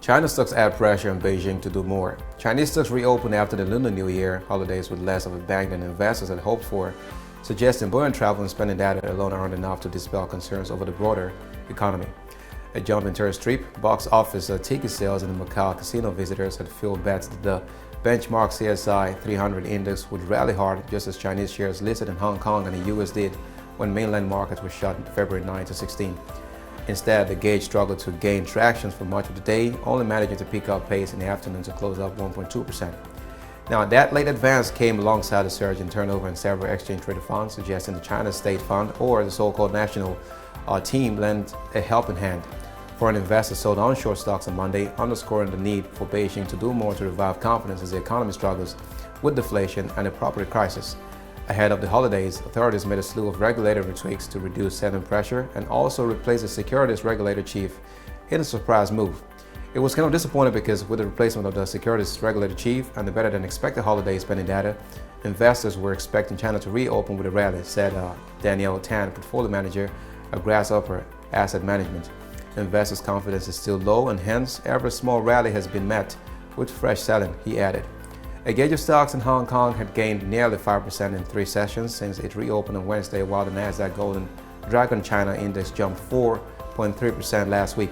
China stocks add pressure on Beijing to do more. Chinese stocks reopened after the Lunar New Year holidays with less of a bang than investors had hoped for, suggesting buoyant travel and spending data alone aren't enough to dispel concerns over the broader economy. A jump in tourist trip, box office ticket sales, and the Macau casino visitors had fueled bets that the benchmark CSI 300 index would rally hard, just as Chinese shares listed in Hong Kong and the US did when mainland markets were shut February 9 to 16. Instead, the gauge struggled to gain traction for much of the day, only managing to pick up pace in the afternoon to close up 1.2%. Now, that late advance came alongside a surge in turnover in several exchange-traded funds, suggesting the China State Fund, or the so-called national team, lent a helping hand. Foreign investors sold onshore stocks on Monday, underscoring the need for Beijing to do more to revive confidence as the economy struggles with deflation and a property crisis. Ahead of the holidays, authorities made a slew of regulatory tweaks to reduce selling pressure and also replace the securities regulator chief in a surprise move. It was kind of disappointing because with the replacement of the securities regulator chief and the better-than-expected holiday spending data, investors were expecting China to reopen with a rally, said Danielle Tan, portfolio manager of Grasshopper Asset Management. Investors' confidence is still low, and hence every small rally has been met with fresh selling, he added. A gauge of stocks in Hong Kong had gained nearly 5% in 3 sessions since it reopened on Wednesday, while the Nasdaq Golden Dragon China Index jumped 4.3% last week.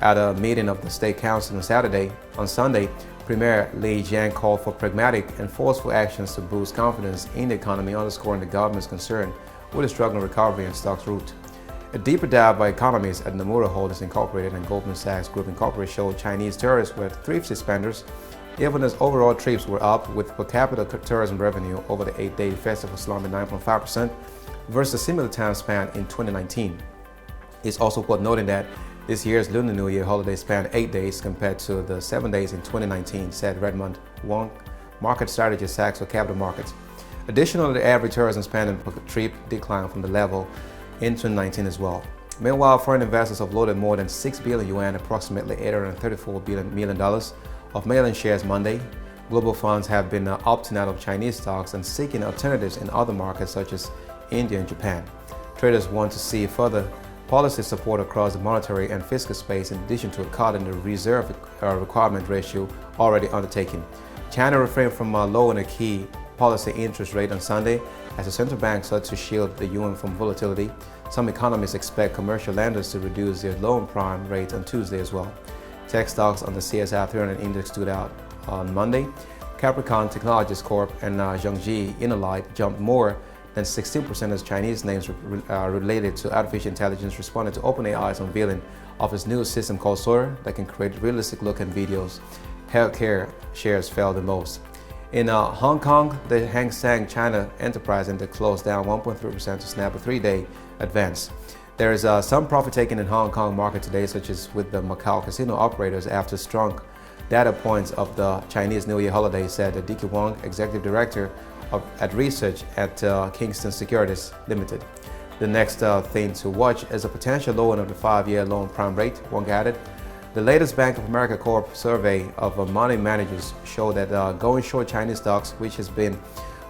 At a meeting of the State Council on Sunday, Premier Li Jian called for pragmatic and forceful actions to boost confidence in the economy, underscoring the government's concern with a struggling recovery and stocks route. A deeper dive by economists at Nomura Holdings Incorporated and Goldman Sachs Group Incorporated showed Chinese tourists were thrifty spenders, even as overall trips were up, with per capita tourism revenue over the 8-day festival slumping 9.5% versus a similar time span in 2019. It's also worth noting that this year's Lunar New Year holiday spanned 8 days compared to the 7 days in 2019, said Redmond Wong, market strategist Sachs for Capital Markets. Additionally, the average tourism spending per trip declined from the level in 2019 as well. Meanwhile, foreign investors have loaded more than 6 billion yuan, approximately $834 million, of mainland shares Monday. Global funds have been opting out of Chinese stocks and seeking alternatives in other markets such as India and Japan. Traders want to see further policy support across the monetary and fiscal space, in addition to a cut in the reserve requirement ratio already undertaken. China refrained from lowering a key policy interest rate on Sunday as the central bank sought to shield the yuan from volatility. Some economists expect commercial lenders to reduce their loan prime rate on Tuesday as well. Tech stocks on the CSI 300 index stood out on Monday. Capricorn Technologies Corp and Zhongji Inolight jumped more than 16% as Chinese names related to artificial intelligence responded to OpenAI's unveiling of its new system called Sora that can create realistic-looking videos. Healthcare shares fell the most. In Hong Kong, the Hang Seng China Enterprise Index closed down 1.3% to snap a 3-day advance. There is some profit taken in Hong Kong market today, such as with the Macau casino operators after strong data points of the Chinese New Year holiday, said Dicky Wong, Executive Director at Research at Kingston Securities Limited. The next thing to watch is a potential lowering of the 5-year loan prime rate, Wong added. The latest Bank of America Corp survey of money managers showed that going short Chinese stocks, which has been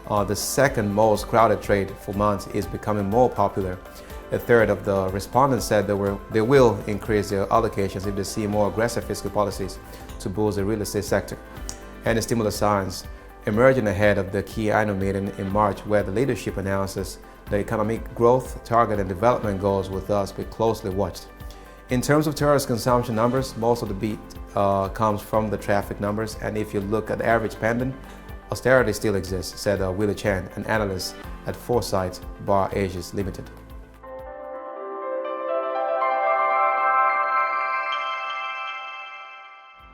the second most crowded trade for months, is becoming more popular. A third of the respondents said they will increase their allocations if they see more aggressive fiscal policies to boost the real estate sector. And the stimulus signs emerging ahead of the key annual meeting in March, where the leadership announces the economic growth target and development goals will thus be closely watched. In terms of tourist consumption numbers, most of the beat comes from the traffic numbers, and if you look at the average spending, austerity still exists, said Willie Chan, an analyst at Foresight Bar Asia's Limited.